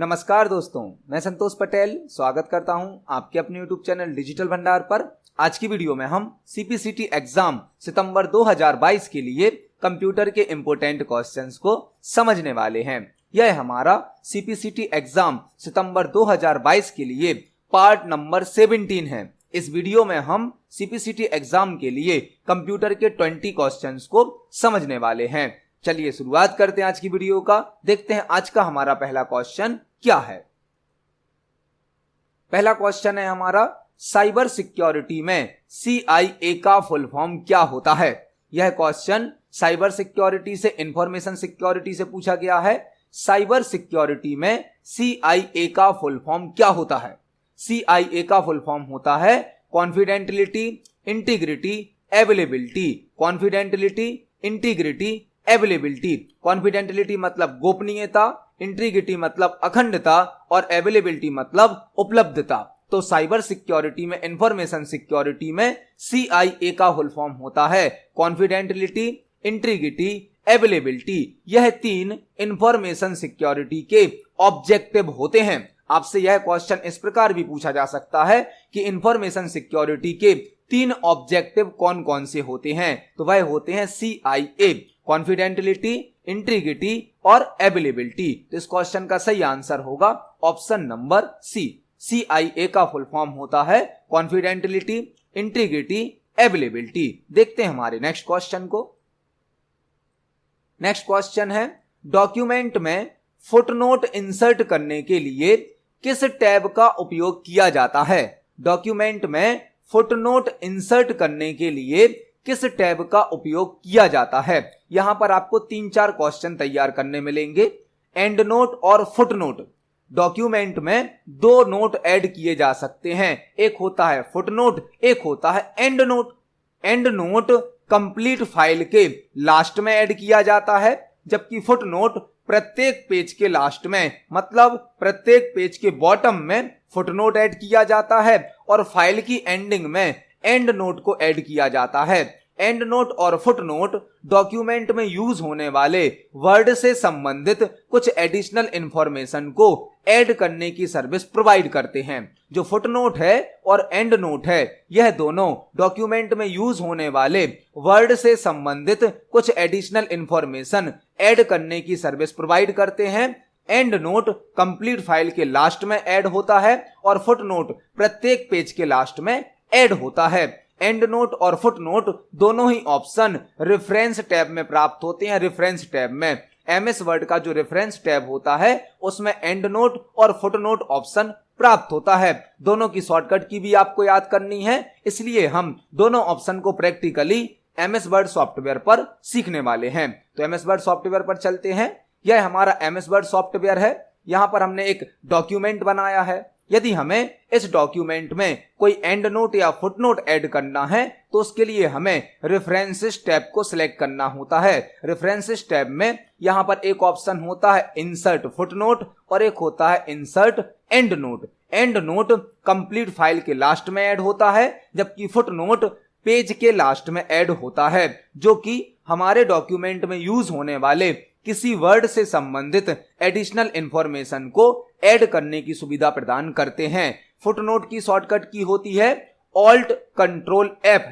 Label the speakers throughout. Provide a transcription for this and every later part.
Speaker 1: नमस्कार दोस्तों, मैं संतोष पटेल स्वागत करता हूं आपके अपने यूट्यूब चैनल डिजिटल भंडार पर। आज की वीडियो में हम सीपीसीटी एग्जाम सितंबर 2022 के लिए कंप्यूटर के इंपोर्टेंट क्वेश्चंस को समझने वाले हैं। यह हमारा सीपीसीटी एग्जाम सितंबर 2022 के लिए पार्ट नंबर 17 है। इस वीडियो में हम सीपीसीटी एग्जाम के लिए कंप्यूटर के 20 क्वेश्चंस को समझने वाले हैं। चलिए शुरुआत करते हैं आज की वीडियो का। देखते हैं आज का हमारा पहला क्वेश्चन क्या है। पहला क्वेश्चन है हमारा, साइबर सिक्योरिटी में CIA का फुल फॉर्म क्या होता है। यह क्वेश्चन साइबर सिक्योरिटी से इंफॉर्मेशन सिक्योरिटी से पूछा गया है। साइबर सिक्योरिटी में CIA का फुल फॉर्म क्या होता है। CIA का फुल फॉर्म होता है confidentiality, integrity, availability. Confidentiality, integrity, availability. Confidentiality मतलब गोपनीयता, इंटीग्रिटी मतलब अखंडता और अवेलेबिलिटी मतलब उपलब्धता। तो साइबर सिक्योरिटी में, इंफॉर्मेशन सिक्योरिटी में CIA का फुल फॉर्म होता है कॉन्फिडेंटिलिटी, इंटीग्रिटी, अवेलेबिलिटी। यह तीन इंफॉर्मेशन सिक्योरिटी के ऑब्जेक्टिव होते हैं। आपसे यह क्वेश्चन इस प्रकार भी पूछा जा सकता है कि इंफॉर्मेशन सिक्योरिटी के तीन ऑब्जेक्टिव कौन कौन से होते हैं। तो वह होते हैं CIA, कॉन्फिडेंटिलिटी, इंटीग्रिटी और अवेलेबिलिटी। तो इस क्वेश्चन का सही आंसर होगा ऑप्शन नंबर सी। CIA का फुल फॉर्म होता है कॉन्फिडेंटिलिटी, इंटीग्रिटी, अवेलेबिलिटी। देखते हैं हमारे नेक्स्ट क्वेश्चन को। नेक्स्ट क्वेश्चन है, डॉक्यूमेंट में फुटनोट इंसर्ट करने के लिए किस टैब का उपयोग किया जाता है। डॉक्यूमेंट में फुटनोट इंसर्ट करने के लिए किस टैब का उपयोग किया जाता है। यहां पर आपको 3-4 क्वेश्चन तैयार करने मिलेंगे। एंड नोट और फुटनोट। डॉक्यूमेंट में दो नोट ऐड किए जा सकते हैं, एक होता है फुटनोट, एक होता है and note. And note complete file के लास्ट में ऐड किया जाता है, जबकि फुटनोट प्रत्येक पेज के लास्ट में, मतलब प्रत्येक पेज के बॉटम में फुटनोट ऐड किया जाता है और फाइल की एंडिंग में एंड नोट को ऐड किया जाता है। एंड नोट और फुटनोट डॉक्यूमेंट में यूज होने वाले वर्ड से संबंधित कुछ एडिशनल इंफॉर्मेशन को ऐड करने की सर्विस प्रोवाइड करते हैं। जो फुटनोट है और एंड नोट है, यह दोनों डॉक्यूमेंट में यूज होने वाले वर्ड से संबंधित कुछ एडिशनल इंफॉर्मेशन ऐड करने की सर्विस प्रोवाइड करते हैं। एंड नोट कंप्लीट फाइल के लास्ट में ऐड होता है और फुटनोट प्रत्येक पेज के लास्ट में ऐड होता है। एंड नोट और फुटनोट दोनों ही ऑप्शन रेफरेंस टैब में प्राप्त होते हैं। रेफरेंस टैब में MS वर्ड का जो रेफरेंस टैब होता है उसमें एंड नोट और फुटनोट ऑप्शन प्राप्त होता है। दोनों की शॉर्टकट की भी आपको याद करनी है, इसलिए हम दोनों ऑप्शन को प्रैक्टिकली MS वर्ड सॉफ्टवेयर पर सीखने वाले हैं। तो MS वर्ड सॉफ्टवेयर पर चलते हैं। यह हमारा MS वर्ड सॉफ्टवेयर है। यहां पर हमने एक डॉक्यूमेंट बनाया है। यदि हमें इस डॉक्यूमेंट में कोई एंड नोट या फुटनोट ऐड करना है तो उसके लिए हमें रेफरेंसेस टैब को सिलेक्ट करना होता है। रेफरेंसेस टैब में यहां पर एक ऑप्शन होता है इंसर्ट फुटनोट और एक होता है insert and note. And note complete file के लास्ट में ऐड होता है, जबकि फुटनोट पेज के लास्ट में ऐड होता है, जो कि हमारे डॉक्यूमेंट में यूज होने वाले किसी वर्ड से संबंधित एडिशनल इंफॉर्मेशन को ऐड करने की सुविधा प्रदान करते हैं। फुटनोट की शॉर्टकट की होती है alt control F।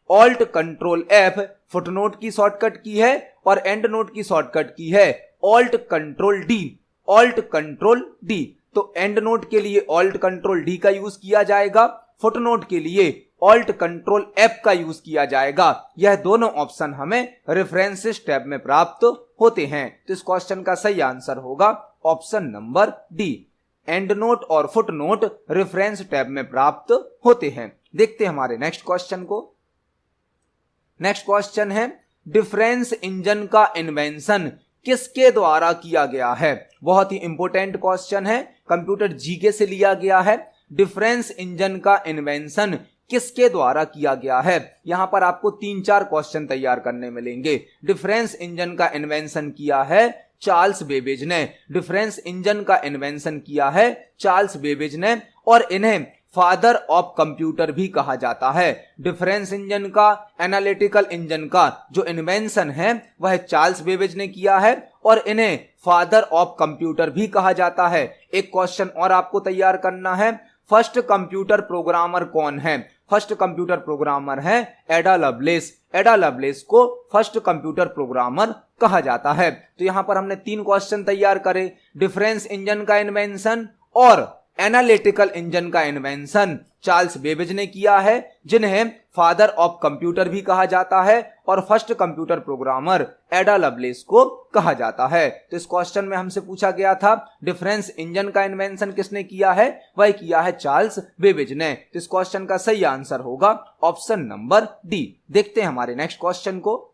Speaker 1: Alt control F footnote की शॉर्टकट की है और एंड नोट की शॉर्टकट की है alt control D। Alt control D। तो एंड नोट के लिए ऑल्ट कंट्रोल D का यूज किया जाएगा, फुटनोट के लिए ऑल्ट कंट्रोल F का यूज किया जाएगा। यह दोनों ऑप्शन हमें रेफरेंसेस टैब में प्राप्त होते हैं। तो इस क्वेश्चन का सही आंसर होगा option number D. And note और फुटनोट रेफरेंस टैब में प्राप्त होते हैं। देखते हैं हमारे नेक्स्ट क्वेश्चन को। नेक्स्ट क्वेश्चन है, डिफरेंस इंजन का इन्वेंशन किसके द्वारा किया गया है। बहुत ही इंपॉर्टेंट क्वेश्चन है, कंप्यूटर जीके से लिया गया है। डिफरेंस इंजन का इन्वेंशन किसके द्वारा किया गया है। यहां पर आपको 3-4 क्वेश्चन तैयार करने मिलेंगे। डिफरेंस इंजन का इन्वेंशन किया है चार्ल्स बेबेज ने। डिफरेंस इंजन का इन्वेंशन किया है चार्ल्स बेबेज ने और इन्हें फादर ऑफ कंप्यूटर भी कहा जाता है। डिफरेंस इंजन का, एनालिटिकल इंजन का जो इन्वेंशन है वह चार्ल्स बेबेज ने किया है और इन्हें फादर ऑफ कंप्यूटर भी कहा जाता है। एक क्वेश्चन और आपको तैयार करना है, फर्स्ट कंप्यूटर प्रोग्रामर कौन है? फर्स्ट कंप्यूटर प्रोग्रामर है एडा लवलेस। एडा लवलेस को फर्स्ट कंप्यूटर प्रोग्रामर कहा जाता है। तो यहां पर हमने 3 क्वेश्चन तैयार करे, डिफरेंस इंजन का इन्वेंशन और एनालिटिकल इंजन का इन्वेंशन चार्ल्स बेबेज ने किया है, जिन्हें फादर ऑफ कंप्यूटर भी कहा जाता है, और फर्स्ट कंप्यूटर प्रोग्रामर एडा लवलेस को कहा जाता है। तो इस क्वेश्चन में हमसे पूछा गया था डिफरेंस इंजन का इन्वेंशन किसने किया है? वह किया है चार्ल्स बेबेज ने। तो इस क्वेश्चन का सही आंसर होगा ऑप्शन नंबर डी। देखते हैं हमारे नेक्स्ट क्वेश्चन को।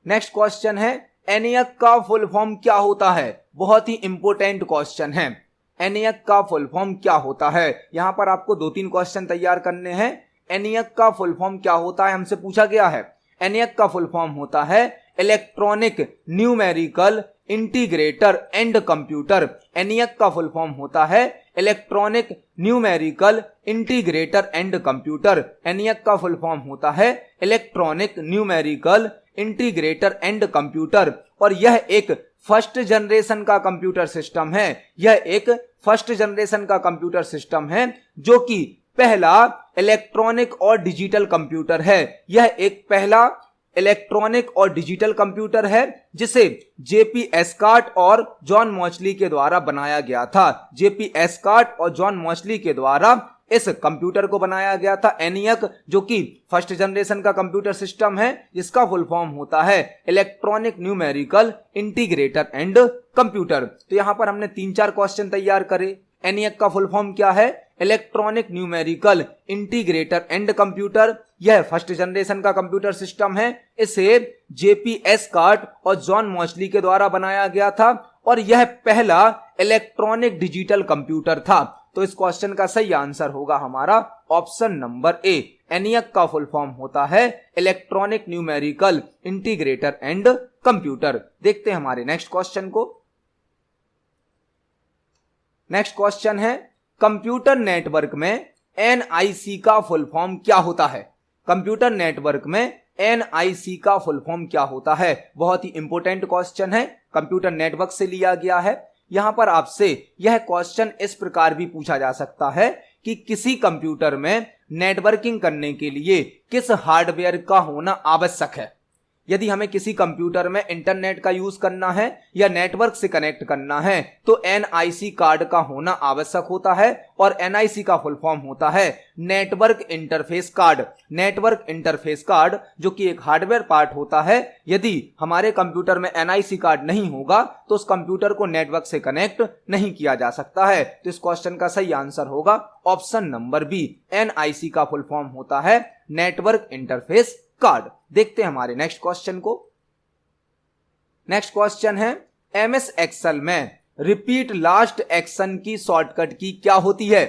Speaker 1: नेक्स्ट क्वेश्चन है एनियक का फुल फॉर्म क्या होता है? बहुत ही इंपॉर्टेंट क्वेश्चन है। एनियक का फुल फॉर्म क्या होता है? यहां पर आपको 2-3 क्वेश्चन तैयार करने हैं। एनियक का फुल फॉर्म क्या होता है हमसे पूछा गया है। एनियक का फुल फॉर्म होता है electronic numerical integrator and computer. ENIAC का फुल फॉर्म होता है electronic numerical integrator and computer. ENIAC का फुल फॉर्म होता है electronic numerical integrator and computer, और यह एक फर्स्ट जनरेशन का कंप्यूटर सिस्टम है। यह एक फर्स्ट जनरेशन का कंप्यूटर सिस्टम है जो कि पहला इलेक्ट्रॉनिक और डिजिटल कंप्यूटर है। यह एक पहला इलेक्ट्रॉनिक और डिजिटल कंप्यूटर है जिसे जेपी एस्कार्ट और जॉन मॉचली के द्वारा बनाया गया था। जेपी एस्कार्ट और जॉन मॉचली के द्वारा इस कंप्यूटर को बनाया गया था। एनियक जो कि फर्स्ट जनरेशन का कंप्यूटर सिस्टम है, जिसका फुल फॉर्म होता है electronic numerical integrator and computer. तो यहां पर हमने 3-4 क्वेश्चन तैयार करे। एनियक का फुल फॉर्म क्या है? Electronic numerical integrator and computer. यह फर्स्ट जनरेशन का कंप्यूटर सिस्टम है। इसे जेपी एस्कार्ट और जॉन मॉचली के द्वारा बनाया गया था और यह पहला इलेक्ट्रॉनिक डिजिटल कंप्यूटर था। तो इस क्वेश्चन का सही आंसर होगा हमारा ऑप्शन नंबर ए। एनियक का फुल फॉर्म होता है electronic numerical integrator and computer. देखते हैं हमारे नेक्स्ट क्वेश्चन को। नेक्स्ट क्वेश्चन है कंप्यूटर नेटवर्क में एनआईसी का फुल फॉर्म क्या होता है? कंप्यूटर नेटवर्क में एनआईसी का फुल फॉर्म क्या होता है? बहुत ही इंपॉर्टेंट क्वेश्चन है, कंप्यूटर नेटवर्क से लिया गया है। यहां पर आपसे यह क्वेश्चन इस प्रकार भी पूछा जा सकता है कि किसी कंप्यूटर में नेटवर्किंग करने के लिए किस हार्डवेयर का होना आवश्यक है। यदि हमें किसी कंप्यूटर में इंटरनेट का यूज करना है या नेटवर्क से कनेक्ट करना है तो एनआईसी कार्ड का होना आवश्यक होता है, और एनआईसी का फुल फॉर्म होता है network interface card. Network interface card जो कि एक हार्डवेयर पार्ट होता है। यदि हमारे कंप्यूटर में एनआईसी कार्ड नहीं होगा तो उस कंप्यूटर को नेटवर्क से कनेक्ट नहीं किया जा सकता है। तो इस क्वेश्चन का सही आंसर होगा ऑप्शन नंबर बी। एनआईसी का फुल फॉर्म होता है नेटवर्क इंटरफेस कार्ड। देखते हैं हमारे नेक्स्ट क्वेश्चन को। नेक्स्ट क्वेश्चन है एमएस एक्सेल में रिपीट लास्ट एक्शन की शॉर्टकट की क्या होती है?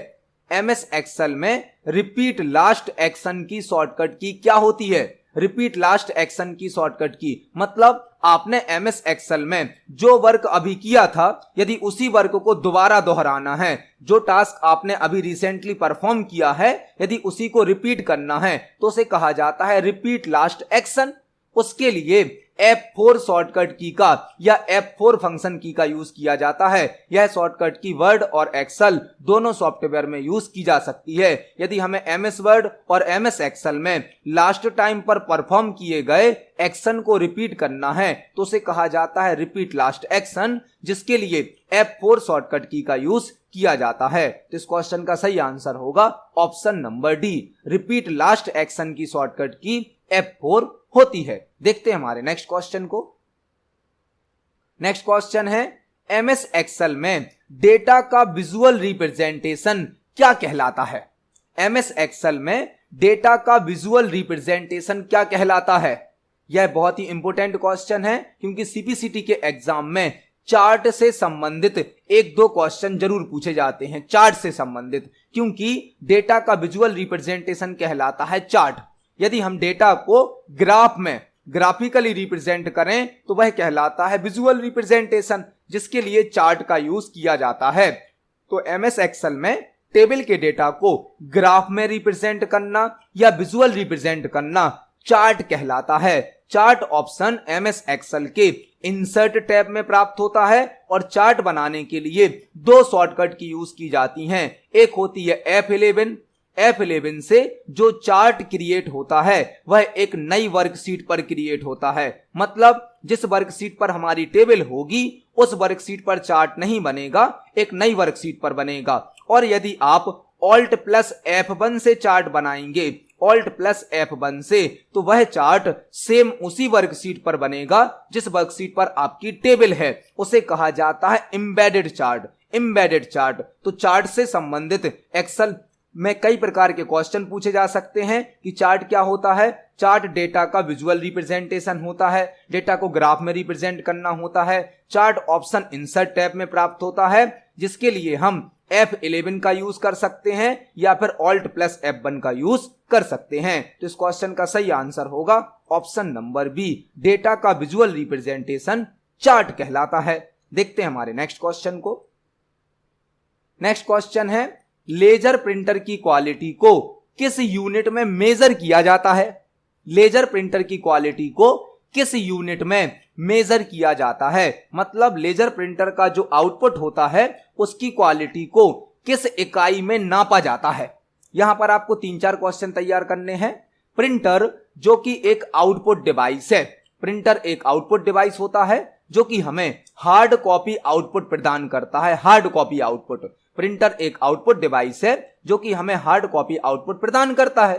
Speaker 1: एमएस एक्सेल में रिपीट लास्ट एक्शन की शॉर्टकट की क्या होती है? रिपीट लास्ट एक्शन की शॉर्टकट की मतलब आपने एमएस एक्सेल में जो वर्क अभी किया था यदि उसी वर्क को दोबारा दोहराना है, जो टास्क आपने अभी रिसेंटली परफॉर्म किया है यदि उसी को रिपीट करना है तो उसे कहा जाता है रिपीट लास्ट एक्शन। उसके लिए F4 शॉर्टकट की का या F4 फंक्शन की का यूज किया जाता है। यह शॉर्टकट की वर्ड और एक्सेल दोनों सॉफ्टवेयर में यूज की जा सकती है। यदि हमें MS वर्ड और MS एक्सेल में लास्ट टाइम पर परफॉर्म किए गए एक्शन को रिपीट करना है तो उसे कहा जाता है रिपीट लास्ट एक्शन, जिसके लिए F4 शॉर्टकट की का यूज किया जाता है। तो इस क्वेश्चन का सही आंसर होगा option number D. Repeat last action की शॉर्टकट की F4 होती है। देखते हैं हमारे नेक्स्ट क्वेश्चन को। नेक्स्ट क्वेश्चन है MS एक्सेल में डेटा का विजुअल रिप्रेजेंटेशन क्या कहलाता है? MS एक्सेल में डेटा का विजुअल रिप्रेजेंटेशन क्या कहलाता है? यह बहुत ही इंपॉर्टेंट क्वेश्चन है क्योंकि सीपीसीटी के एग्जाम में चार्ट से संबंधित 1-2 क्वेश्चन जरूर पूछे जाते हैं। चार्ट से संबंधित, क्योंकि डेटा का विजुअल रिप्रेजेंटेशन कहलाता है चार्ट। यदि हम डेटा को ग्राफ में ग्राफिकली रिप्रेजेंट करें तो वह कहलाता है विजुअल रिप्रेजेंटेशन, जिसके लिए चार्ट का यूज किया जाता है। तो MS एक्सेल में टेबल के डेटा को ग्राफ में रिप्रेजेंट करना या विजुअल रिप्रेजेंट करना चार्ट कहलाता है। चार्ट ऑप्शन एमएस एक्सेल के इंसर्ट टैब में प्राप्त होता है और चार्ट बनाने के लिए दो शॉर्टकट की यूज की जाती हैं। एक होती है F11। F11 से जो चार्ट क्रिएट होता है वह एक नई वर्कशीट पर क्रिएट होता है। मतलब जिस वर्कशीट पर हमारी टेबल होगी उस वर्कशीट पर चार्ट नहीं बनेगा, एक नई वर्कशीट पर बनेगा। और यदि आप Alt प्लस F1 से चार्ट बनाएंगे, Alt प्लस F1 से, तो वह चार्ट सेम उसी वर्कशीट पर बनेगा जिस वर्कशीट पर आपकी टेबल है। उसे कहा जाता है एम्बेडेड चार्ट। Embedded chart. तो चार्ट से संबंधित एक्सेल में कई प्रकार के क्वेश्चन पूछे जा सकते हैं कि चार्ट क्या होता है। चार्ट डेटा का विजुअल रिप्रेजेंटेशन होता है, डेटा को ग्राफ में रिप्रेजेंट करना होता है। चार्ट ऑप्शन इंसर्ट टैब में प्राप्त होता है, जिसके लिए हम F11 का यूज कर सकते हैं या फिर Alt प्लस F1 का यूज कर सकते हैं। तो इस क्वेश्चन का सही आंसर होगा ऑप्शन नंबर बी, डेटा का विजुअल रिप्रेजेंटेशन चार्ट कहलाता है। देखते हैं हमारे नेक्स्ट क्वेश्चन को। नेक्स्ट क्वेश्चन है, लेजर प्रिंटर की क्वालिटी को किस यूनिट में मेजर किया जाता है। लेजर प्रिंटर की क्वालिटी को किस यूनिट में मेजर किया जाता है। मतलब लेजर प्रिंटर का जो आउटपुट होता है उसकी क्वालिटी को किस इकाई में नापा जाता है। यहां पर आपको 3-4 क्वेश्चन तैयार करने हैं। प्रिंटर जो कि एक आउटपुट डिवाइस है, प्रिंटर एक आउटपुट डिवाइस होता है जो कि हमें हार्ड कॉपी आउटपुट प्रदान करता है। Hard copy output. प्रिंटर एक आउटपुट डिवाइस है जो कि हमें हार्ड कॉपी आउटपुट प्रदान करता है।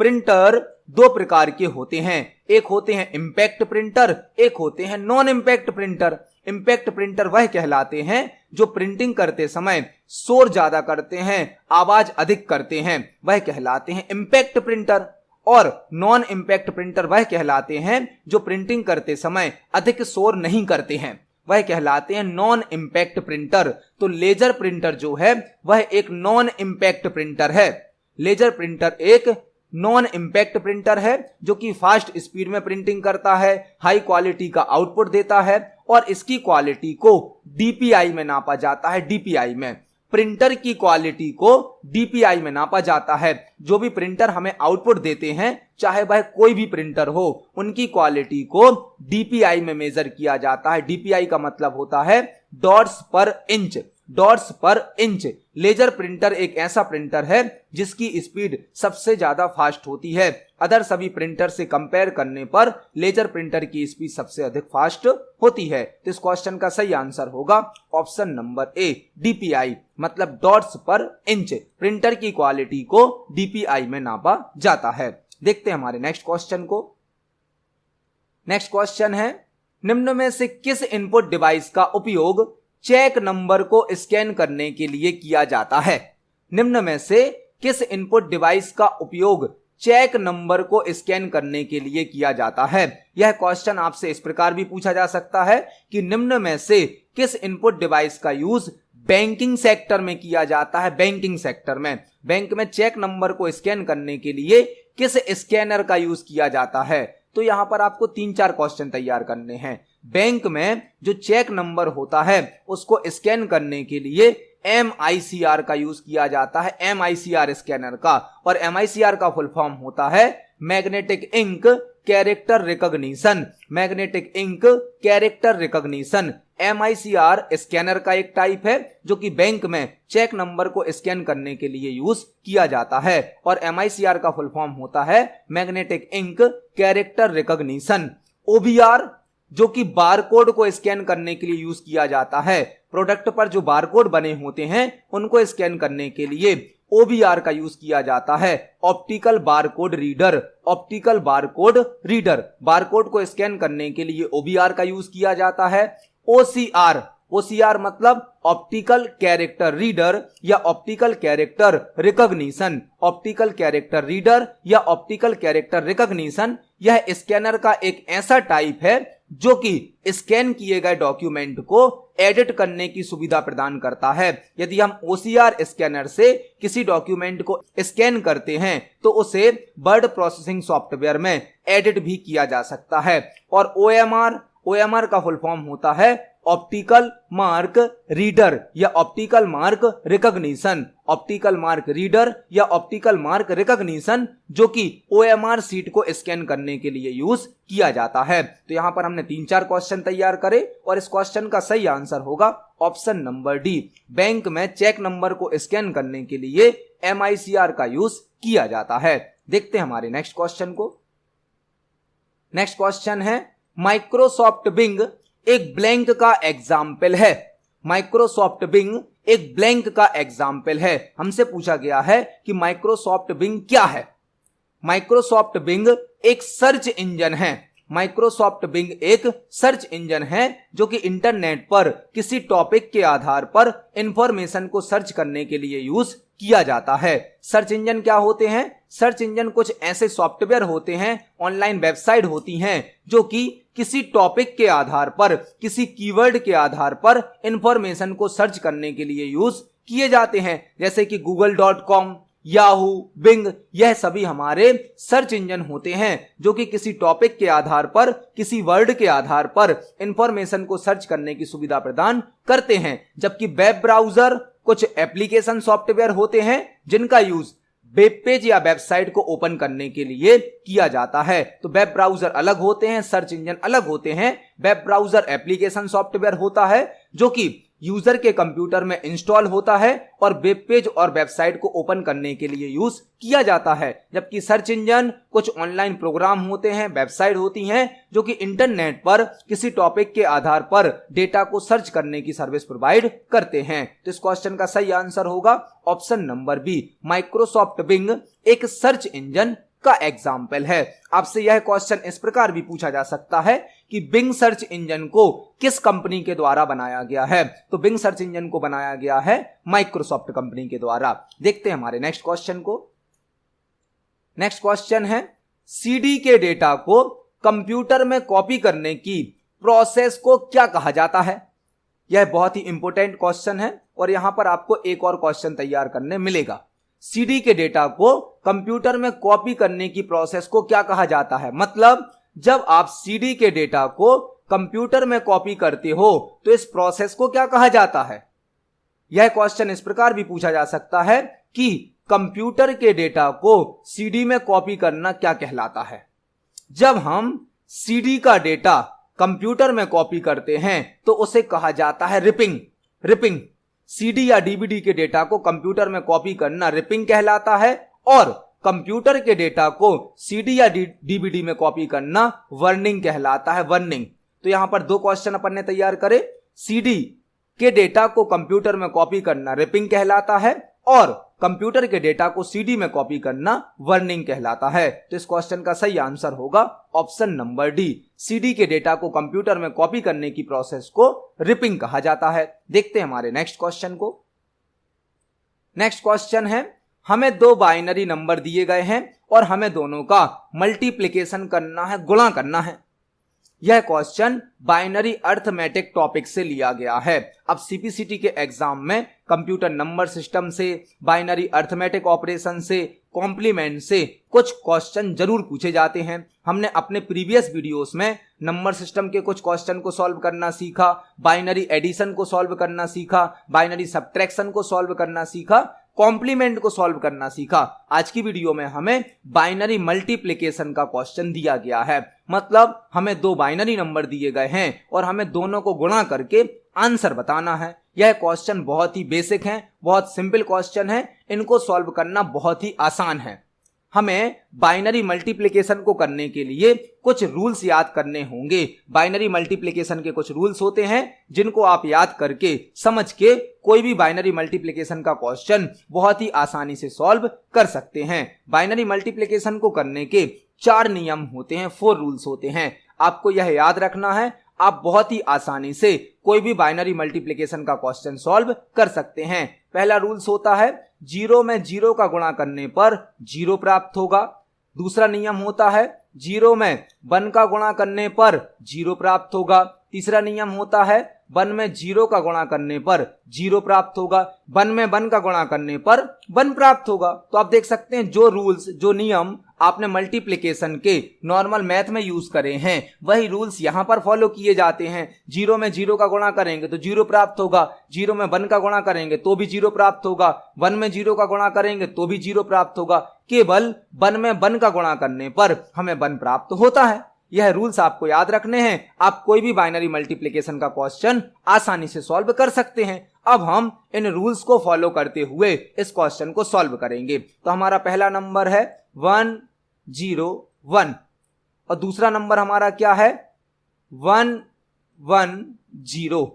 Speaker 1: प्रिंटर दो प्रकार के होते हैं, एक होते हैं इंपैक्ट प्रिंटर, एक होते हैं non impact printer. Impact printer वह कहलाते हैं जो प्रिंटिंग करते समय शोर ज्यादा करते हैं, आवाज अधिक करते हैं, वह कहलाते हैं इंपैक्ट प्रिंटर। और नॉन इंपैक्ट प्रिंटर वह कहलाते हैं जो प्रिंटिंग करते समय अधिक शोर नहीं करते हैं, वह कहलाते हैं नॉन इंपैक्ट प्रिंटर। तो लेजर प्रिंटर जो है वह एक नॉन इंपैक्ट प्रिंटर है। लेजर प्रिंटर एक नॉन इंपैक्ट प्रिंटर है जो कि फास्ट स्पीड में प्रिंटिंग करता है, हाई क्वालिटी का आउटपुट देता है और इसकी क्वालिटी को डीपीआई में नापा जाता है। डीपीआई में प्रिंटर की क्वालिटी को डीपीआई में नापा जाता है। जो भी प्रिंटर हमें आउटपुट देते हैं, चाहे वह कोई भी प्रिंटर हो, उनकी क्वालिटी को डीपीआई में मेजर किया जाता है। डीपीआई का मतलब होता है डॉट्स पर इंच। डॉट्स पर इंच। लेजर प्रिंटर एक ऐसा प्रिंटर है जिसकी स्पीड सबसे ज्यादा फास्ट होती है। अदर सभी प्रिंटर से कंपेयर करने पर लेजर प्रिंटर की स्पीड सबसे अधिक फास्ट होती है। तो इस क्वेश्चन का सही आंसर होगा ऑप्शन नंबर ए, डीपीआई। मतलब डॉट्स पर इंच। प्रिंटर की क्वालिटी को डीपीआई में नापा जाता है। देखते हैं हमारे नेक्स्ट क्वेश्चन को। नेक्स्ट क्वेश्चन है, निम्न में से किस इनपुट डिवाइस का उपयोग चेक नंबर को स्कैन करने के लिए किया जाता है। निम्न में से किस इनपुट डिवाइस का उपयोग चेक नंबर को स्कैन करने के लिए किया जाता है। यह क्वेश्चन आपसे इस प्रकार भी पूछा जा सकता है कि निम्न में से किस इनपुट डिवाइस का यूज बैंकिंग सेक्टर में किया जाता है। बैंकिंग सेक्टर में, बैंक में चेक नंबर को स्कैन करने के लिए किस स्कैनर का यूज किया जाता है। तो यहां पर आपको 3-4 क्वेश्चन तैयार करने हैं। बैंक में जो चेक नंबर होता है उसको स्कैन करने के लिए MICR का यूज किया जाता है। MICR स्कैनर का। और MICR का फुल फॉर्म होता है magnetic ink character recognition. Magnetic ink character recognition MICR scanner का एक टाइप है जो कि बैंक में चेक नंबर को स्कैन करने के लिए यूज किया जाता है। और MICR का फुल फॉर्म होता है magnetic ink character recognition. OBR जो कि बारकोड को स्कैन करने के लिए यूज किया जाता है। प्रोडक्ट पर जो बारकोड बने होते हैं उनको स्कैन करने के लिए OBR का यूज किया जाता है। Optical barcode reader. Optical barcode reader. Barcode को स्कैन करने के लिए OBR का यूज किया जाता है। OCR मतलब ऑप्टिकल कैरेक्टर रीडर या optical character recognition. Optical character reader या ऑप्टिकल कैरेक्टर रिकॉग्निशन यह स्कैनर का एक ऐसा टाइप है जो कि स्कैन किए गए डॉक्यूमेंट को एडिट करने की सुविधा प्रदान करता है। यदि हम OCR स्कैनर से किसी डॉक्यूमेंट को स्कैन करते हैं तो उसे वर्ड प्रोसेसिंग सॉफ्टवेयर में एडिट भी किया जा सकता है। और OMR का फुल फॉर्म होता है ऑप्टिकल मार्क रीडर या optical mark recognition, optical mark reader या ऑप्टिकल मार्क रिकॉग्निशन जो कि OMR शीट को स्कैन करने के लिए यूज किया जाता है। तो यहां पर हमने 3-4 क्वेश्चन तैयार करे और इस क्वेश्चन का सही आंसर होगा ऑप्शन नंबर डी। बैंक में चेक नंबर को स्कैन करने के लिए MICR का यूज किया जाता है। देखते हैं हमारे नेक्स्ट क्वेश्चन को। नेक्स्ट क्वेश्चन है माइक्रोसॉफ्ट बिंग एक ब्लैंक का एग्जाम्पल है। माइक्रोसॉफ्ट बिंग एक ब्लैंक का एग्जाम्पल है। हमसे पूछा गया है कि माइक्रोसॉफ्ट बिंग क्या है। माइक्रोसॉफ्ट बिंग एक सर्च इंजन है। माइक्रोसॉफ्ट बिंग एक सर्च इंजन है जो कि इंटरनेट पर किसी टॉपिक के आधार पर इंफॉर्मेशन को सर्च करने के लिए यूज किया जाता है। सर्च इंजन क्या होते हैं? सर्च इंजन कुछ ऐसे सॉफ्टवेयर होते हैं, ऑनलाइन वेबसाइट होती हैं जो कि किसी टॉपिक के आधार पर, किसी कीवर्ड के आधार पर इंफॉर्मेशन को सर्च करने के लिए यूज किए जाते हैं। जैसे कि google.com, याहू, बिंग, यह सभी हमारे सर्च इंजन होते हैं जो कि किसी टॉपिक के आधार पर, किसी वर्ड के आधार पर इंफॉर्मेशन को सर्च करने की सुविधा प्रदान करते हैं। जबकि वेब ब्राउजर कुछ एप्लीकेशन सॉफ्टवेयर होते हैं जिनका यूज वेब पेज या वेबसाइट को ओपन करने के लिए किया जाता है। तो वेब ब्राउजर अलग होते हैं, सर्च इंजन अलग होते हैं। वेब ब्राउजर एप्लीकेशन सॉफ्टवेयर होता है जो कि यूजर के कंप्यूटर में इंस्टॉल होता है और वेब पेज और वेबसाइट को ओपन करने के लिए यूज किया जाता है। जबकि सर्च इंजन कुछ ऑनलाइन प्रोग्राम होते हैं, वेबसाइट होती हैं जो कि इंटरनेट पर किसी टॉपिक के आधार पर डेटा को सर्च करने की सर्विस प्रोवाइड करते हैं। तो इस क्वेश्चन का सही आंसर होगा option number B. Microsoft Bing एक सर्च इंजन का एग्जाम्पल है। आपसे यह क्वेश्चन इस प्रकार भी पूछा जा सकता है कि बिंग सर्च इंजन को किस कंपनी के द्वारा बनाया गया है? तो बिंग सर्च इंजन को बनाया गया है माइक्रोसॉफ्ट कंपनी के द्वारा। देखते हैं हमारे नेक्स्ट क्वेश्चन को। नेक्स्ट क्वेश्चन है सीडी के डेटा को कंप्यूटर में कॉपी करने की प्रोसेस को क्या कहा जाता है? यह बहुत ही इंपॉर्टेंट क्वेश्चन है और यहां पर आपको एक और क्वेश्चन तैयार करने मिलेगा। सीडी के डेटा को कंप्यूटर में कॉपी करने की प्रोसेस को क्या कहा जाता है? मतलब जब आप सीडी के डेटा को कंप्यूटर में कॉपी करते हो तो इस प्रोसेस को क्या कहा जाता है? यह क्वेश्चन इस प्रकार भी पूछा जा सकता है कि कंप्यूटर के डेटा को सीडी में कॉपी करना क्या कहलाता है? जब हम सीडी का डेटा कंप्यूटर में कॉपी करते हैं तो उसे कहा जाता है रिपिंग। रिपिंग सीडी या डीवीडी के डेटा को कंप्यूटर में कॉपी करना रिपिंग कहलाता है और कंप्यूटर के डेटा को सीडी या डीवीडी में कॉपी करना वर्निंग कहलाता है। वर्निंग। तो यहां पर 2 क्वेश्चन अपन ने तैयार करे। सीडी के डेटा को कंप्यूटर में कॉपी करना रिपिंग कहलाता है और कंप्यूटर के डेटा को सीडी में कॉपी करना वर्निंग कहलाता है। तो इस क्वेश्चन का सही आंसर होगा ऑप्शन नंबर डी। सीडी के डेटा को कंप्यूटर में कॉपी करने की प्रोसेस को रिपिंग कहा जाता है। देखते हैं हमारे नेक्स्ट क्वेश्चन को। नेक्स्ट क्वेश्चन है हमें 2 बाइनरी नंबर दिए गए हैं और हमें दोनों का मल्टीप्लिकेशन करना है, गुणा करना है। यह क्वेश्चन बाइनरी अर्थमेटिक टॉपिक से लिया गया है। अब सीपीसीटी के एग्जाम में कंप्यूटर नंबर सिस्टम से, बाइनरी अर्थमेटिक ऑपरेशन से, कॉम्प्लीमेंट से कुछ क्वेश्चन जरूर पूछे जाते हैं। हमने अपने प्रीवियस वीडियोस में नंबर सिस्टम के कुछ क्वेश्चन को सॉल्व करना सीखा, बाइनरी एडिशन को सॉल्व करना सीखा, बाइनरी सब्ट्रैक्शन को सॉल्व करना सीखा, कॉम्प्लीमेंट को सॉल्व करना सीखा। आज की वीडियो में हमें बाइनरी मल्टीप्लिकेशन का क्वेश्चन दिया गया है। मतलब हमें 2 बाइनरी नंबर दिए गए हैं और हमें दोनों को गुणा करके आंसर बताना है। यह क्वेश्चन बहुत ही बेसिक है, बहुत सिंपल क्वेश्चन है। इनको सॉल्व करना बहुत ही आसान है। हमें बाइनरी मल्टीप्लिकेशन को करने के लिए कुछ रूल्स याद करने होंगे। बाइनरी मल्टीप्लिकेशन के कुछ रूल्स होते हैं जिनको आप याद करके, समझ के कोई भी बाइनरी मल्टीप्लिकेशन का क्वेश्चन बहुत ही आसानी से सॉल्व कर सकते हैं। बाइनरी मल्टीप्लिकेशन को करने के 4 नियम होते हैं, 4 रूल्स होते हैं। आपको यह याद रखना है। आप बहुत ही आसानी से कोई भी बाइनरी मल्टीप्लिकेशन का क्वेश्चन सॉल्व कर सकते हैं। पहला रूल्स होता है 0 में 0 का गुणा करने पर 0 प्राप्त होगा। दूसरा नियम होता है जीरो में 1 का गुणा करने पर 0 प्राप्त होगा। तीसरा नियम होता है 1 में 0 का गुणा करने पर 0 प्राप्त होगा, 1 में 1 का गुणा करने पर 1 प्राप्त होगा। तो आप देख सकते हैं जो रूल्स, जो नियम आपने मल्टीप्लिकेशन के नॉर्मल मैथ में यूज करे हैं वही रूल्स यहां पर फॉलो किए जाते हैं। 0 में 0 का गुणा करेंगे तो 0 प्राप्त होगा, 0 में 1 का गुणा करेंगे तो भी 0 प्राप्त होगा, 1 में 0 का गुणा करेंगे तो भी 0 प्राप्त होगा। केवल 1 में 1 का गुणा करने पर हमें 1 प्राप्त होता है। यह रूल्स आपको याद रखने हैं। आप कोई भी बाइनरी मल्टीप्लिकेशन का क्वेश्चन आसानी से सॉल्व कर सकते हैं। अब हम इन रूल्स को फॉलो करते हुए इस क्वेश्चन को सॉल्व करेंगे। तो हमारा पहला नंबर है 101 और दूसरा नंबर हमारा क्या है 110।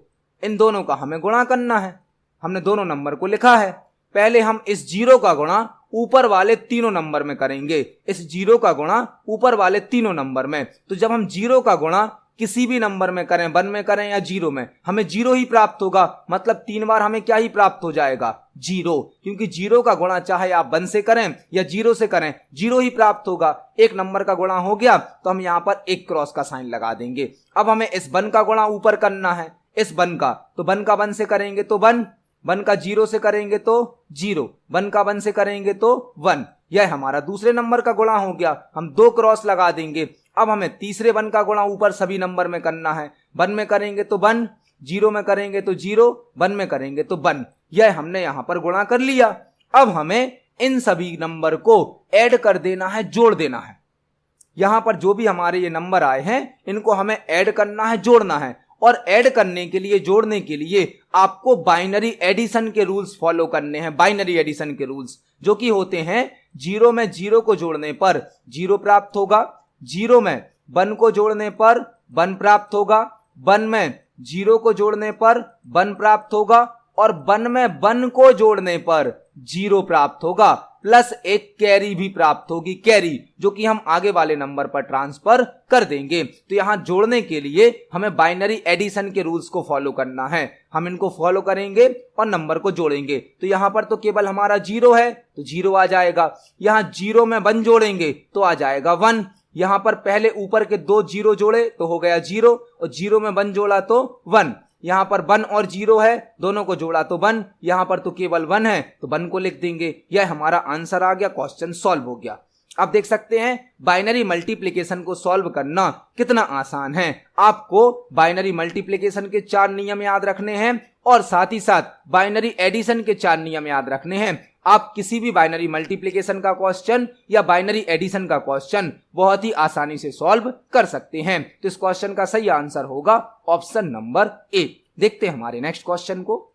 Speaker 1: इन दोनों का हमें गुणा करना है। हमने दोनों नंबर को लिखा है। पहले हम इस 0 का गुणा ऊपर वाले तीनों नंबर में करेंगे, इस 0 का गुणा ऊपर वाले तीनों नंबर में। तो जब हम 0 का गुणा किसी भी नंबर में करें, 1 में करें या 0 में, हमें 0 ही प्राप्त होगा। मतलब 3 बार हमें क्या ही प्राप्त हो जाएगा 0, क्योंकि 0 का गुणा चाहे आप 1 से करें या 0 से करें 0 ही प्राप्त होगा। एक नंबर का गुणा हो गया तो हम यहां पर एक क्रॉस का साइन लगा देंगे। अब हमें इस 1 का गुणा ऊपर करना है, इस 1 का, तो 1 का 1 से करेंगे तो 1, 1 का 0 से करेंगे तो 0, 1 का 1 से करेंगे तो 1। यह हमारा दूसरे नंबर का गुणा हो गया। हम 2 क्रॉस लगा देंगे। अब हमें तीसरे 1 का गुणा ऊपर सभी नंबर में करना है। 1 में करेंगे तो 1, 0 में करेंगे तो 0, 1 में करेंगे तो 1। यह हमने यहां पर गुणा कर लिया। अब हमें इन सभी नंबर को ऐड कर देना है, जोड़ देना है। यहां पर जो भी हमारे ये नंबर आए हैं इनको हमें ऐड करना है, जोड़ना है। और ऐड करने के लिए, जोड़ने के लिए आपको बाइनरी एडिशन के रूल्स फॉलो करने हैं। बाइनरी एडिशन के रूल्स जो कि होते हैं 0 में 0 को जोड़ने पर 0 प्राप्त होगा, 0 में 1 को जोड़ने पर 1 प्राप्त होगा, 1 में 0 को जोड़ने पर 1 प्राप्त होगा और 1 में 1 को जोड़ने पर 0 प्राप्त होगा, प्लस एक कैरी भी प्राप्त होगी, कैरी जो कि हम आगे वाले नंबर पर ट्रांसफर कर देंगे। तो यहां जोड़ने के लिए हमें बाइनरी एडिशन के रूल्स को फॉलो करना है। हम इनको फॉलो करेंगे और नंबर को जोड़ेंगे। तो यहां पर तो केवल हमारा 0 है तो 0 आ जाएगा। यहां 0 में 1 जोड़ेंगे तो आ जाएगा 1। यहां पर पहले ऊपर के 2 0 जोड़े तो हो गया 0 और 0 में 1 जोड़ा तो 1। यहां पर 1 और 0 है, दोनों को जोड़ा तो 1, यहां पर तो केवल 1 है तो 1 को लिख देंगे। यह हमारा आंसर आ गया, क्वेश्चन सॉल्व हो गया। आप देख सकते हैं बाइनरी मल्टीप्लिकेशन को सॉल्व करना कितना आसान है। आपको बाइनरी मल्टीप्लिकेशन के 4 नियम याद रखने हैं और साथ ही साथ बाइनरी एडिशन के 4 नियम याद रखने हैं। आप किसी भी बाइनरी मल्टीप्लिकेशन का क्वेश्चन या बाइनरी एडिशन का क्वेश्चन बहुत ही आसानी से सॉल्व कर सकते हैं। तो इस क्वेश्चन का सही आंसर होगा ऑप्शन नंबर ए। देखते हैं हमारे नेक्स्ट क्वेश्चन को।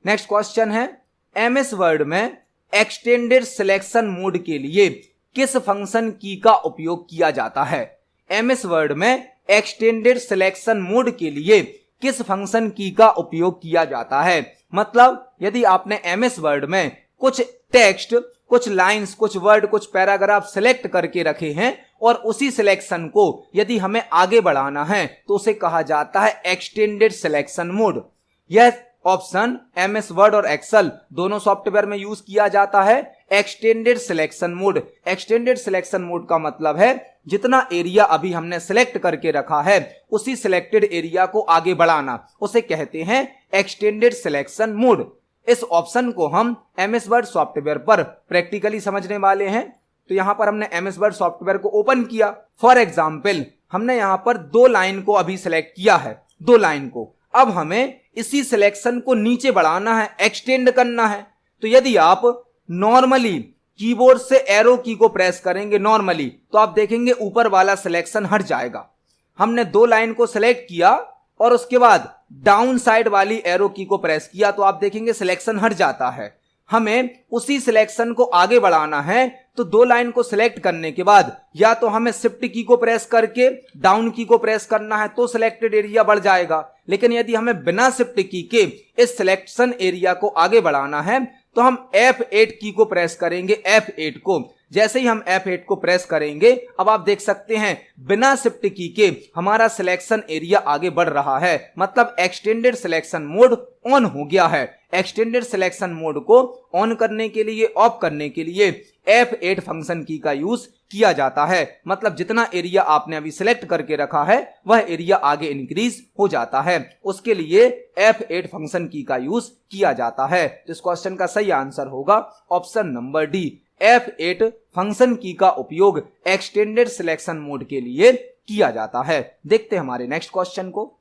Speaker 1: नेक्स्ट क्वेश्चन है एमएस वर्ड में एक्सटेंडेड सिलेक्शन मोड के लिए किस फंक्शन की का उपयोग किया जाता है। एमएस वर्ड में एक्सटेंडेड सिलेक्शन मोड के लिए किस फंक्शन की का उपयोग किया जाता है। मतलब यदि आपने एमएस वर्ड में कुछ टेक्स्ट, कुछ लाइंस, कुछ वर्ड, कुछ पैराग्राफ सिलेक्ट करके रखे हैं और उसी सिलेक्शन को यदि हमें आगे बढ़ाना है तो उसे कहा जाता है एक्सटेंडेड सिलेक्शन मोड। यह ऑप्शन एमएस वर्ड और एक्सेल दोनों सॉफ्टवेयर में यूज किया जाता है। Extended selection mode, extended selection mode का मतलब है जितना एरिया अभी हमने सिलेक्ट करके रखा है उसी सिलेक्टेड एरिया को आगे बढ़ाना, उसे कहते हैं एक्सटेंडेड सिलेक्शन मोड। इस ऑप्शन को हम एमएस वर्ड सॉफ्टवेयर पर प्रैक्टिकली समझने वाले हैं। तो यहां पर हमने एमएस वर्ड सॉफ्टवेयर को ओपन किया। फॉर एग्जाम्पल हमने यहां पर 2 लाइन को अभी सिलेक्ट किया है, 2 लाइन को। अब हमें इसी सिलेक्शन को नीचे बढ़ाना है, एक्सटेंड करना है। तो यदि आप नॉर्मली कीबोर्ड से एरो की को प्रेस करेंगे नॉर्मली तो आप देखेंगे ऊपर वाला सिलेक्शन हट जाएगा। हमने 2 लाइन को सिलेक्ट किया और उसके बाद डाउन साइड वाली एरो की को प्रेस किया तो आप देखेंगे सिलेक्शन हट जाता है। हमें उसी सिलेक्शन को आगे बढ़ाना है तो 2 लाइन को सिलेक्ट करने के बाद या तो हमें शिफ्ट की को प्रेस करके डाउन की को प्रेस करना है तो सिलेक्टेड एरिया बढ़ जाएगा। लेकिन यदि हमें बिना शिफ्ट की के इस सिलेक्शन एरिया को आगे बढ़ाना है तो हम F8 की को प्रेस करेंगे, F8 को। जैसे ही हम F8 को प्रेस करेंगे, अब आप देख सकते हैं बिना शिफ्ट की के हमारा सिलेक्शन एरिया आगे बढ़ रहा है, मतलब एक्सटेंडेड सिलेक्शन मोड ऑन हो गया है। एक्सटेंडेड सिलेक्शन मोड को ऑन करने के लिए, ऑफ करने के लिए F8 फंक्शन की का यूज किया जाता है, मतलब जितना एरिया आपने अभी सिलेक्ट करके रखा है वह एरिया आगे इंक्रीज हो जाता है, उसके लिए F8 फंक्शन की का यूज किया जाता है। तो इस क्वेश्चन का सही आंसर होगा option number D, F8 function की का उपयोग एक्सटेंडेड सिलेक्शन मोड के लिए किया जाता है। देखते हैं हमारे नेक्स्ट क्वेश्चन को।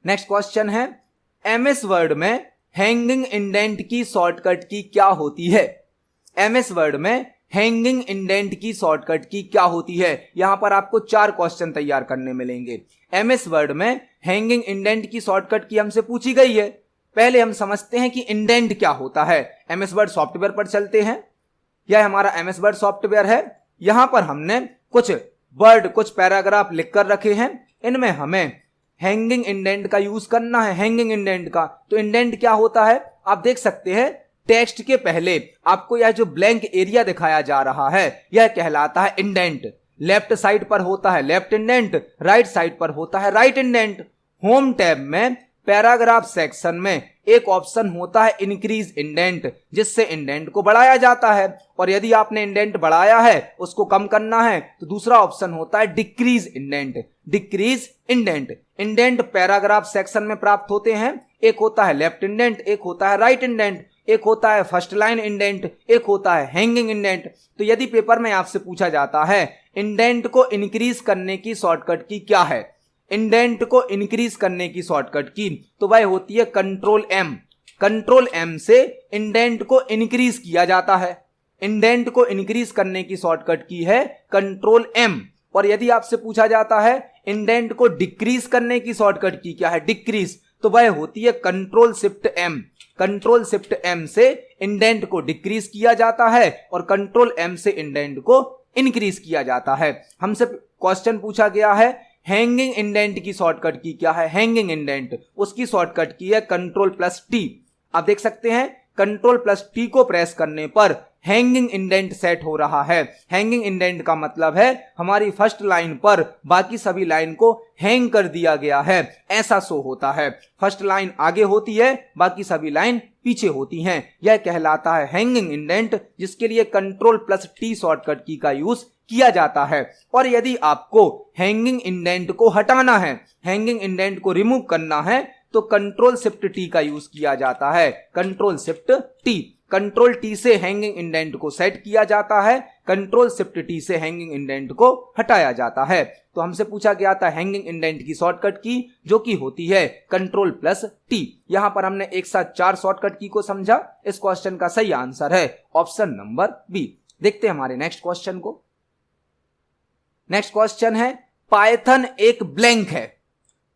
Speaker 1: नेक्स्ट क्वेश्चन है, MS वर्ड में हैंगिंग इंडेंट की शॉर्टकट की क्या होती है? MS वर्ड में हैंगिंग इंडेंट की शॉर्टकट की क्या होती है? यहां पर आपको 4 क्वेश्चन तैयार करने मिलेंगे। MS वर्ड में हैंगिंग इंडेंट की शॉर्टकट की हमसे पूछी गई है। पहले हम समझते हैं कि इंडेंट क्या होता है। MS वर्ड सॉफ्टवेयर पर चलते हैं, यह हमारा MS वर्ड सॉफ्टवेयर है। यहां पर हमने कुछ वर्ड, कुछ पैराग्राफ लिख कर रखे हैं, इनमें हमें हैंगिंग इंडेंट का यूज करना है। हैंगिंग इंडेंट का, तो इंडेंट क्या होता है आप देख सकते हैं, टेक्स्ट के पहले आपको यह जो ब्लैंक एरिया दिखाया जा रहा है यह कहलाता है इंडेंट। लेफ्ट साइड पर होता है लेफ्ट इंडेंट, राइट साइड पर होता है राइट इंडेंट। होम टैब में पैराग्राफ सेक्शन में एक ऑप्शन होता है इंक्रीज इंडेंट, जिससे इंडेंट को बढ़ाया जाता है, और यदि आपने इंडेंट बढ़ाया है उसको कम करना है तो दूसरा ऑप्शन होता है decrease indent. Decrease indent, indent paragraph section में प्राप्त होते हैं, एक होता है लेफ्ट इंडेंट, एक होता है राइट इंडेंट, एक होता है फर्स्ट लाइन इंडेंट, एक होता है हैंगिंग इंडेंट। तो यदि पेपर में आपसे पूछा जाता है इंडेंट को इंक्रीज करने की शॉर्टकट की क्या है, इंडेंट को इंक्रीज करने की शॉर्टकट की, तो वह होती है कंट्रोल M। कंट्रोल M से इंडेंट को इंक्रीज किया जाता है। इंडेंट को इंक्रीज करने की शॉर्टकट की है कंट्रोल M। और यदि आपसे पूछा जाता है इंडेंट को डिक्रीज करने की शॉर्टकट की क्या है, डिक्रीज, तो वह होती है control shift M। Control shift M से इंडेंट को डिक्रीज किया जाता है और कंट्रोल M से इंडेंट को इंक्रीज किया जाता है। हमसे क्वेश्चन पूछा गया है हैंगिंग इंडेंट की शॉर्टकट की क्या है, हैंगिंग इंडेंट, उसकी शॉर्टकट की है कंट्रोल+T। आप देख सकते हैं कंट्रोल+T को प्रेस करने पर हैंगिंग इंडेंट सेट हो रहा है। हैंगिंग इंडेंट का मतलब है हमारी फर्स्ट लाइन पर बाकी सभी लाइन को हैंग कर दिया गया है, ऐसा शो होता है। फर्स्ट लाइन आगे होती है, बाकी सभी लाइन पीछे होती हैं, यह कहलाता है हैंगिंग इंडेंट, जिसके लिए कंट्रोल+T शॉर्टकट की का यूज किया जाता है। और यदि आपको हैंगिंग इंडेंट को हटाना है, हैंगिंग इंडेंट को रिमूव करना है, तो कंट्रोल+T का यूज किया जाता है। कंट्रोल+T, कंट्रोल+T से हैंगिंग इंडेंट को सेट किया जाता है, कंट्रोल+T से हैंगिंग इंडेंट को हटाया जाता है। तो हमसे पूछा गया था हैंगिंग इंडेंट की शॉर्टकट की, जो कि होती है कंट्रोल+T। यहां पर हमने एक साथ 4 शॉर्टकट की को समझा। इस क्वेश्चन का सही आंसर है ऑप्शन नंबर बी। देखते हैं हमारे नेक्स्ट क्वेश्चन को। नेक्स्ट क्वेश्चन है पाइथन एक ब्लैंक है।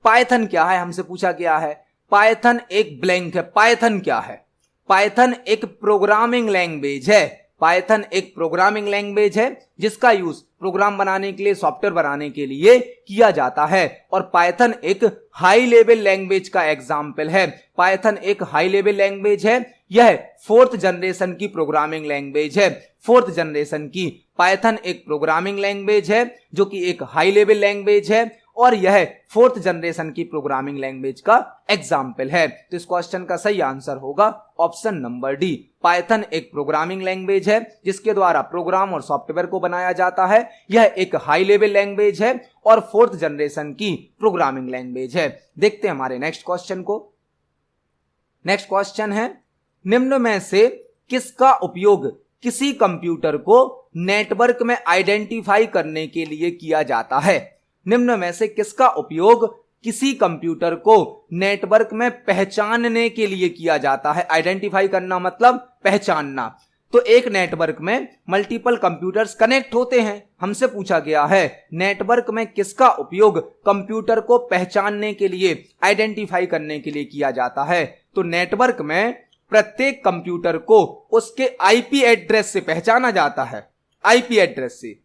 Speaker 1: पाइथन क्या है हमसे पूछा गया है, पाइथन एक ब्लैंक है। पाइथन क्या है? पाइथन एक प्रोग्रामिंग लैंग्वेज है। पाइथन एक प्रोग्रामिंग लैंग्वेज है जिसका यूज प्रोग्राम बनाने के लिए, सॉफ्टवेयर बनाने के लिए किया जाता है। और पाइथन एक हाई लेवल लैंग्वेज का एग्जाम्पल है। पाइथन एक हाई लेवल लैंग्वेज है, यह 4th जनरेशन की प्रोग्रामिंग लैंग्वेज है। 4th जनरेशन की पाइथन एक प्रोग्रामिंग लैंग्वेज है जो कि एक हाई लेवल लैंग्वेज है, और यह 4th जनरेशन की प्रोग्रामिंग लैंग्वेज का एग्जाम्पल है। तो इस क्वेश्चन का सही आंसर होगा ऑप्शन नंबर डी। पाइथन एक प्रोग्रामिंग लैंग्वेज है जिसके द्वारा प्रोग्राम और सॉफ्टवेयर को बनाया जाता है। यह एक हाई लेवल लैंग्वेज है और 4th जनरेशन की प्रोग्रामिंग लैंग्वेज है। देखते हैं हमारे नेक्स्ट क्वेश्चन को। नेक्स्ट क्वेश्चन है निम्न में से किसका उपयोग किसी कंप्यूटर को नेटवर्क में आइडेंटिफाई करने के लिए किया जाता है? निम्न में से किसका उपयोग किसी कंप्यूटर को नेटवर्क में पहचानने के लिए किया जाता है? आइडेंटिफाई करना मतलब पहचानना। तो एक नेटवर्क में मल्टीपल कंप्यूटर्स कनेक्ट होते हैं। हमसे पूछा गया है नेटवर्क में किसका उपयोग कंप्यूटर को पहचानने के लिए, आइडेंटिफाई करने के लिए किया जाता है? तो नेटवर्क में प्रत्येक कंप्यूटर को उसके आईपी एड्रेस से पहचाना जाता है। आईपी एड्रेस से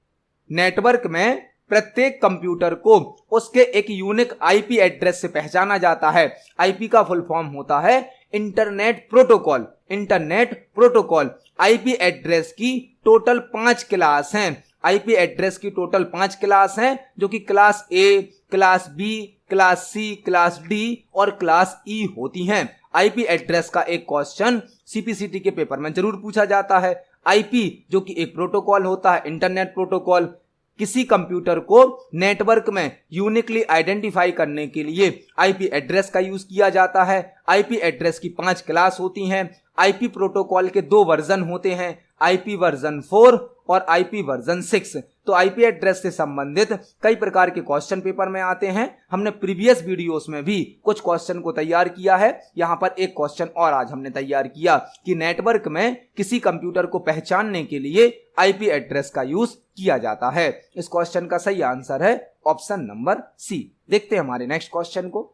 Speaker 1: नेटवर्क में प्रत्येक कंप्यूटर को उसके एक यूनिक आईपी एड्रेस से पहचाना जाता है। आईपी का फुल फॉर्म होता है internet protocol. Internet protocol IP address की टोटल 5 क्लास हैं। आईपी एड्रेस की टोटल 5 क्लास हैं, जो कि class A, class B, class C, class D और क्लास ई होती हैं। आईपी एड्रेस का एक क्वेश्चन सीपीसीटी के पेपर में जरूर पूछा जाता है। आईपी जो कि एक प्रोटोकॉल होता है, इंटरनेट प्रोटोकॉल, किसी कंप्यूटर को नेटवर्क में यूनिकली आइडेंटिफाई करने के लिए आईपी एड्रेस का यूज किया जाता है। आईपी एड्रेस की 5 क्लास होती हैं। आईपी प्रोटोकॉल के 2 वर्जन होते हैं, आईपी वर्जन 4 और आईपी वर्जन 6। तो आईपी एड्रेस से संबंधित कई प्रकार के क्वेश्चन पेपर में आते हैं। हमने प्रीवियस वीडियोस में भी कुछ क्वेश्चन को तैयार किया है। यहां पर एक क्वेश्चन और आज हमने तैयार किया कि नेटवर्क में किसी कंप्यूटर को पहचानने के लिए आईपी एड्रेस का यूज किया जाता है। इस क्वेश्चन का सही आंसर है ऑप्शन नंबर सी। देखते हैं हमारे नेक्स्ट क्वेश्चन को।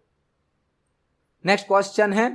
Speaker 1: नेक्स्ट क्वेश्चन है,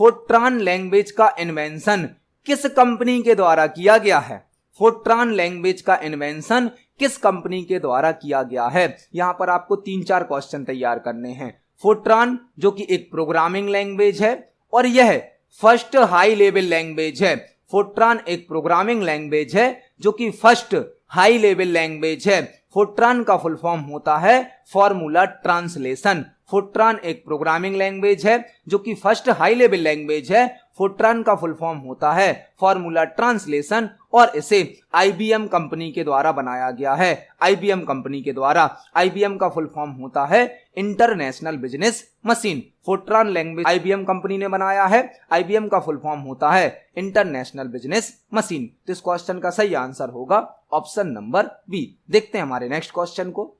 Speaker 1: फोर्ट्रान लैंग्वेज का इन्वेंशन किस कंपनी के द्वारा किया गया है? फोर्ट्रान लैंग्वेज का इन्वेंशन किस कंपनी के द्वारा किया गया है? यहां पर आपको 3-4 क्वेश्चन तैयार करने हैं। फोर्ट्रान जो कि एक प्रोग्रामिंग लैंग्वेज है और यह फर्स्ट हाई लेवल लैंग्वेज है। फोर्ट्रान एक प्रोग्रामिंग लैंग्वेज है जो कि फर्स्ट हाई लेवल लैंग्वेज है। फोर्ट्रान का फुल फॉर्म होता है फॉर्मूला ट्रांसलेशन। फोर्ट्रान एक प्रोग्रामिंग लैंग्वेज है जो कि फर्स्ट हाई लेवल लैंग्वेज है। फोर्ट्रान का फुल फॉर्म होता है फॉर्मूला ट्रांसलेशन और इसे आईबीएम कंपनी के द्वारा बनाया गया है। आईबीएम कंपनी के द्वारा। आईबीएम का फुल फॉर्म होता है international business machine. Fortran language IBM company ने बनाया है। आईबीएम का फुल फॉर्म होता है इंटरनेशनल बिजनेस मशीन। तो इस क्वेश्चन का सही आंसर होगा ऑप्शन नंबर बी। देखते हैं हमारे नेक्स्ट क्वेश्चन को।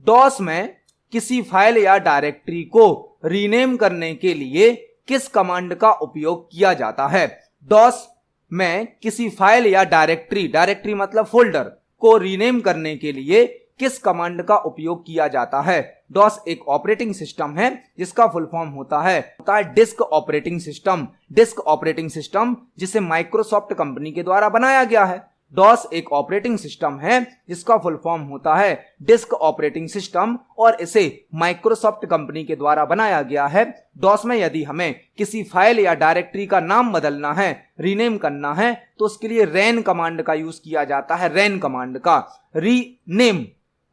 Speaker 1: डॉस में किसी फाइल या डायरेक्टरी को रीनेम करने के लिए किस कमांड का उपयोग किया जाता है? डॉस में किसी फाइल या डायरेक्टरी मतलब फोल्डर को रीनेम करने के लिए किस कमांड का उपयोग किया जाता है? डॉस एक ऑपरेटिंग सिस्टम है जिसका फुल फॉर्म होता है disk operating system. Disk operating system जिसे माइक्रोसॉफ्ट कंपनी के द्वारा बनाया गया है। डॉस एक ऑपरेटिंग सिस्टम है जिसका फुल फॉर्म होता है डिस्क ऑपरेटिंग सिस्टम और इसे माइक्रोसॉफ्ट कंपनी के द्वारा बनाया गया है। डॉस में यदि हमें किसी फाइल या डायरेक्टरी का नाम बदलना है, रीनेम करना है, तो उसके लिए रैन कमांड का यूज किया जाता है। रैन कमांड का रीनेम,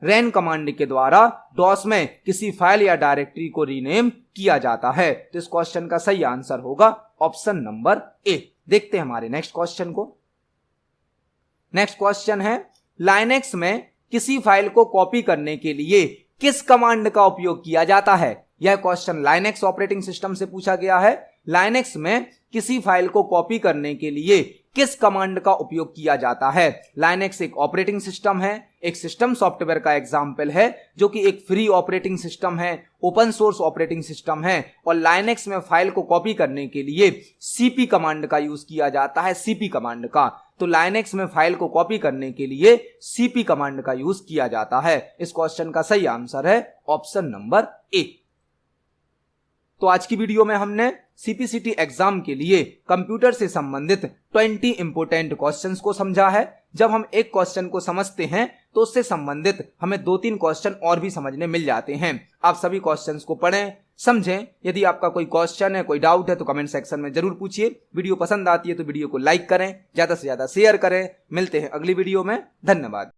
Speaker 1: रैन कमांड के द्वारा डॉस में किसी फाइल या डायरेक्टरी को रीनेम किया जाता है। तो इस क्वेश्चन का सही आंसर होगा ऑप्शन नंबर ए। देखते हैं हमारे नेक्स्ट क्वेश्चन को। नेक्स्ट क्वेश्चन है, लाइनेक्स में किसी फाइल को कॉपी करने के लिए किस कमांड का उपयोग किया जाता है? यह क्वेश्चन लाइनेक्स ऑपरेटिंग सिस्टम से पूछा गया है। लाइनेक्स में किसी फाइल को कॉपी करने के लिए किस कमांड का उपयोग किया जाता है? लाइनेक्स एक ऑपरेटिंग सिस्टम है, एक सिस्टम सॉफ्टवेयर का एग्जाम्पल है जो कि एक फ्री ऑपरेटिंग सिस्टम है, ओपन सोर्स ऑपरेटिंग सिस्टम है और लाइनेक्स में फाइल को कॉपी करने के लिए सीपी कमांड का यूज किया जाता है। सीपी कमांड का। तो लाइनेक्स में फाइल को कॉपी करने के लिए सीपी कमांड का यूज किया जाता है। इस क्वेश्चन का सही आंसर है ऑप्शन नंबर ए। तो आज की वीडियो में हमने सीपीसीटी एग्जाम के लिए कंप्यूटर से संबंधित 20 इंपोर्टेंट क्वेश्चंस को समझा है। जब हम एक क्वेश्चन को समझते हैं तो उससे संबंधित हमें 2-3 क्वेश्चन और भी समझने मिल जाते हैं। आप सभी क्वेश्चंस को पढ़ें, समझें। यदि आपका कोई क्वेश्चन है, कोई डाउट है तो कमेंट सेक्शन में जरूर पूछिए। वीडियो पसंद आती है तो वीडियो को लाइक करें, ज्यादा से ज्यादा शेयर करें। मिलते हैं अगली वीडियो में। धन्यवाद।